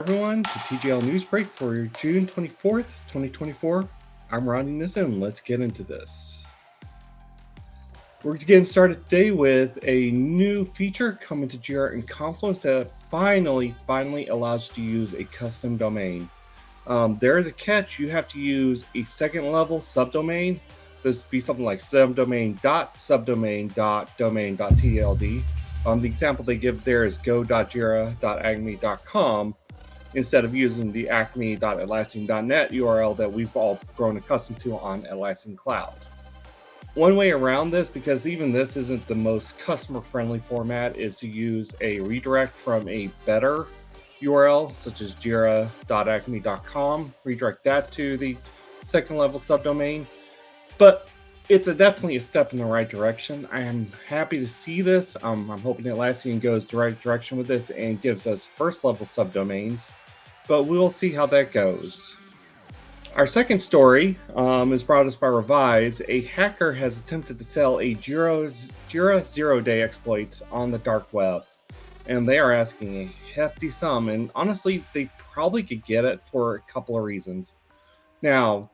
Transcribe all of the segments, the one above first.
Everyone, to TJL Newsbreak for June 24th, 2024. I'm Rodney, Nissen. Let's get into this. We're getting started today with a new feature coming to Jira and Confluence that finally allows you to use a custom domain. There is a catch. You have to use a second level subdomain. This would be something like subdomain.subdomain.domain.tld. The example they give there is go.jira.acme.com instead of using the acme.atlassian.net URL that we've all grown accustomed to on Atlassian Cloud. One way around this, because even this isn't the most customer-friendly format, is to use a redirect from a better URL, such as jira.acme.com, redirect that to the second level subdomain. But it's definitely a step in the right direction. I am happy to see this. I'm hoping Atlassian goes the right direction with this and gives us first level subdomains, but we'll see how that goes. Our second story is brought us by Revise. A hacker has attempted to sell a Jira 0-day exploits on the dark web, and they are asking a hefty sum, and honestly, they probably could get it for a couple of reasons. Now,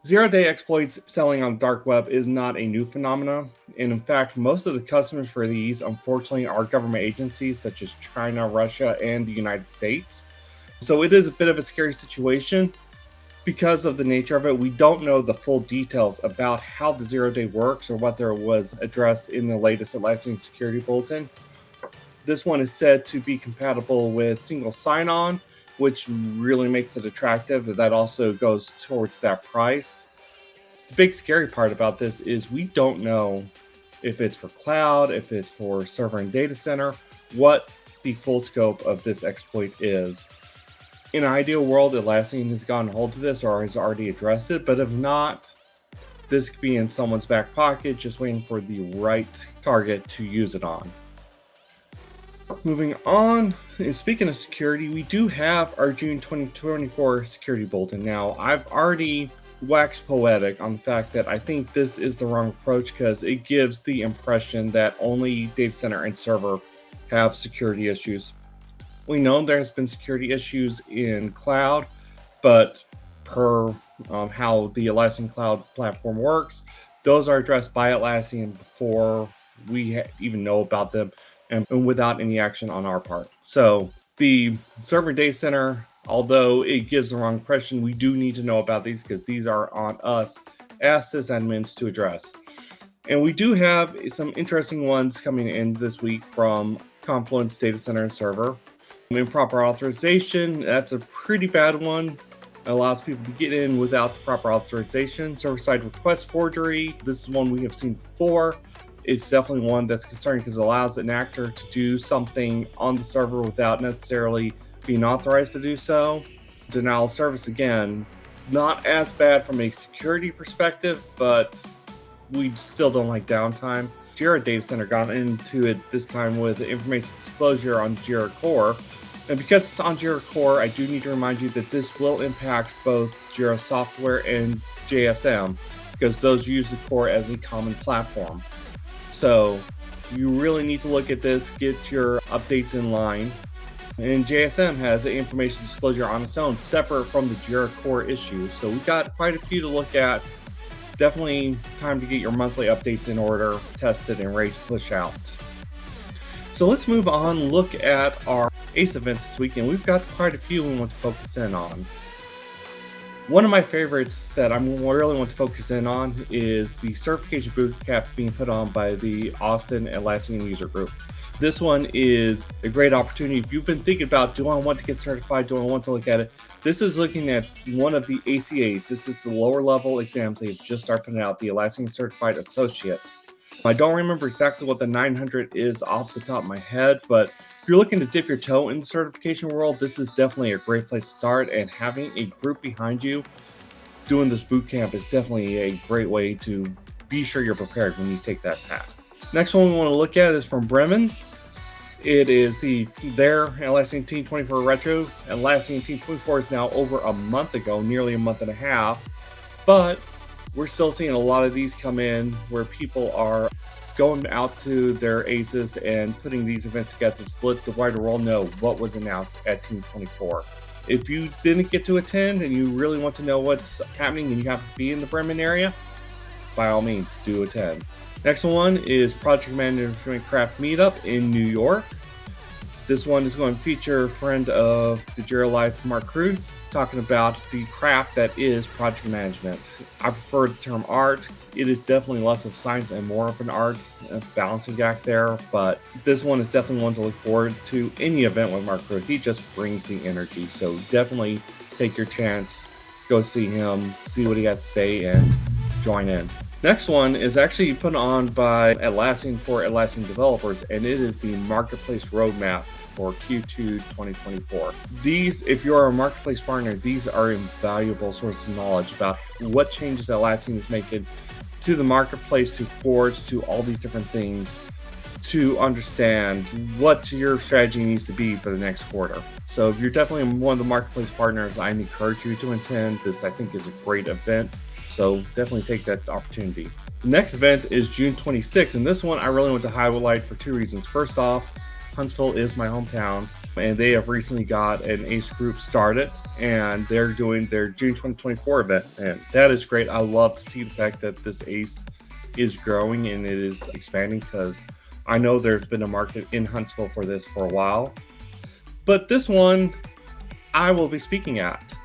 0-day exploits selling on the dark web is not a new phenomenon, and in fact, most of the customers for these, unfortunately, are government agencies such as China, Russia, and the United States. So it is a bit of a scary situation. Because of the nature of it, we don't know the full details about how the 0-day works or whether it was addressed in the latest Atlassian Security Bulletin. This one is said to be compatible with single sign-on, which really makes it attractive. That also goes towards that price. The big scary part about this is we don't know if it's for cloud, if it's for server and data center, what the full scope of this exploit is. In an ideal world, Atlassian has gotten hold of this or has already addressed it, but if not, this could be in someone's back pocket, just waiting for the right target to use it on. Moving on, and speaking of security, we do have our June 2024 security bulletin. Now, I've already waxed poetic on the fact that I think this is the wrong approach because it gives the impression that only data center and server have security issues. We know there's been security issues in cloud, but per how the Atlassian Cloud platform works, those are addressed by Atlassian before we even know about them and without any action on our part. So the server data center, although it gives the wrong impression, we do need to know about these because these are on us as sysadmins to address. And we do have some interesting ones coming in this week from Confluence Data Center and Server. Improper authorization, that's a pretty bad one. It allows people to get in without the proper authorization. Server-side request forgery, this is one we have seen before. It's definitely one that's concerning because it allows an actor to do something on the server without necessarily being authorized to do so. Denial of service, again, not as bad from a security perspective, but we still don't like downtime. Jira Data Center got into it this time with information disclosure on Jira Core. And because it's on Jira Core, I do need to remind you that this will impact both Jira Software and JSM because those use the core as a common platform. So you really need to look at this, get your updates in line. And JSM has the information disclosure on its own, separate from the Jira Core issues. So we've got quite a few to look at. Definitely time to get your monthly updates in order, tested, and ready to push out. So let's move on, look at our ACE events this week, and we've got quite a few we want to focus in on. One of my favorites that I really want to focus in on is the certification bootcamp being put on by the Austin Atlassian user group. This one is a great opportunity. If you've been thinking about, do I want to get certified? Do I want to look at it? This is looking at one of the ACAs. This is the lower level exams they've just started putting out, the Atlassian Certified Associate. I don't remember exactly what the 900 is off the top of my head, but if you're looking to dip your toe in the certification world, this is definitely a great place to start, and having a group behind you doing this boot camp is definitely a great way to be sure you're prepared when you take that path. Next one we want to look at is from Bremen. It is their Atlassian Team 24 Retro. Atlassian Team 24 is now over a month ago, nearly a month and a half, but we're still seeing a lot of these come in where people are going out to their ACEs and putting these events together to let the wider world know what was announced at Team 24. If you didn't get to attend and you really want to know what's happening and you happen to be in the Bremen area, by all means, do attend. Next one is Project Management Craft Meetup in New York. This one is going to feature a friend of the Jira Life, Mark Ruth, talking about the craft that is project management. I prefer the term art. It is definitely less of science and more of an art, a balancing act there, but this one is definitely one to look forward to. Any event with Mark Ruth, he just brings the energy, so definitely take your chance, go see him, see what he has to say, and join in. Next one is actually put on by Atlassian for Atlassian developers, and it is the Marketplace Roadmap for Q2 2024. These, if you're a marketplace partner, these are invaluable sources of knowledge about what changes Atlassian is making to the marketplace, to Forge, to all these different things, to understand what your strategy needs to be for the next quarter. So if you're definitely one of the marketplace partners, I encourage you to attend. This, I think, is a great event. So definitely take that opportunity. The next event is June 26th, and this one I really want to highlight for two reasons. First off, Huntsville is my hometown, and they have recently got an ACE group started, and they're doing their June 2024 event, and that is great. I love to see the fact that this ACE is growing and it is expanding, because I know there's been a market in Huntsville for this for a while. But this one I will be speaking at.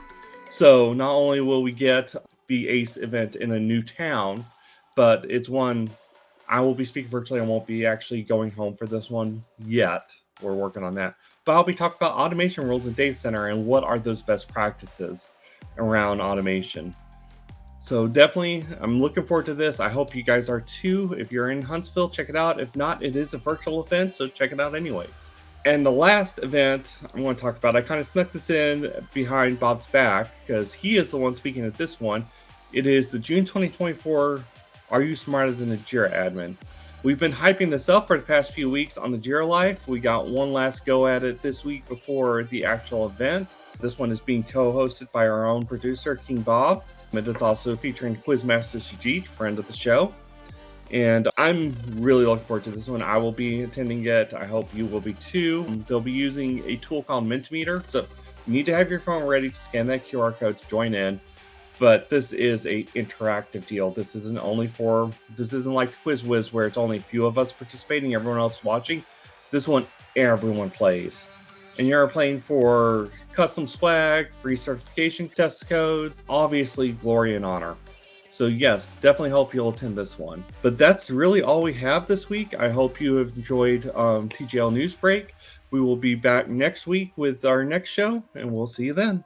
So not only will we get the ACE event in a new town, but it's one I will be speaking virtually. I won't be actually going home for this one yet. We're working on that. But I'll be talking about automation rules in data center and what are those best practices around automation. So definitely, I'm looking forward to this. I hope you guys are too. If you're in Huntsville, check it out. If not, it is a virtual event, so check it out anyways. And the last event I want to talk about, I kind of snuck this in behind Bob's back because he is the one speaking at this one. It is the June 2024 Are You Smarter Than a Jira Admin? We've been hyping this up for the past few weeks on the Jira Life. We got one last go at it this week before the actual event. This one is being co-hosted by our own producer, King Bob. It is also featuring Quizmaster Sujit, friend of the show. And I'm really looking forward to this one. I will be attending it. I hope you will be too. They'll be using a tool called Mentimeter. So you need to have your phone ready to scan that QR code to join in. But this is a interactive deal. This isn't like the Quiz Whiz where it's only a few of us participating, everyone else watching. This one, everyone plays. And you're playing for custom swag, free certification test code, obviously glory and honor. So yes, definitely hope you'll attend this one. But that's really all we have this week. I hope you have enjoyed TJL Newsbreak. We will be back next week with our next show, and we'll see you then.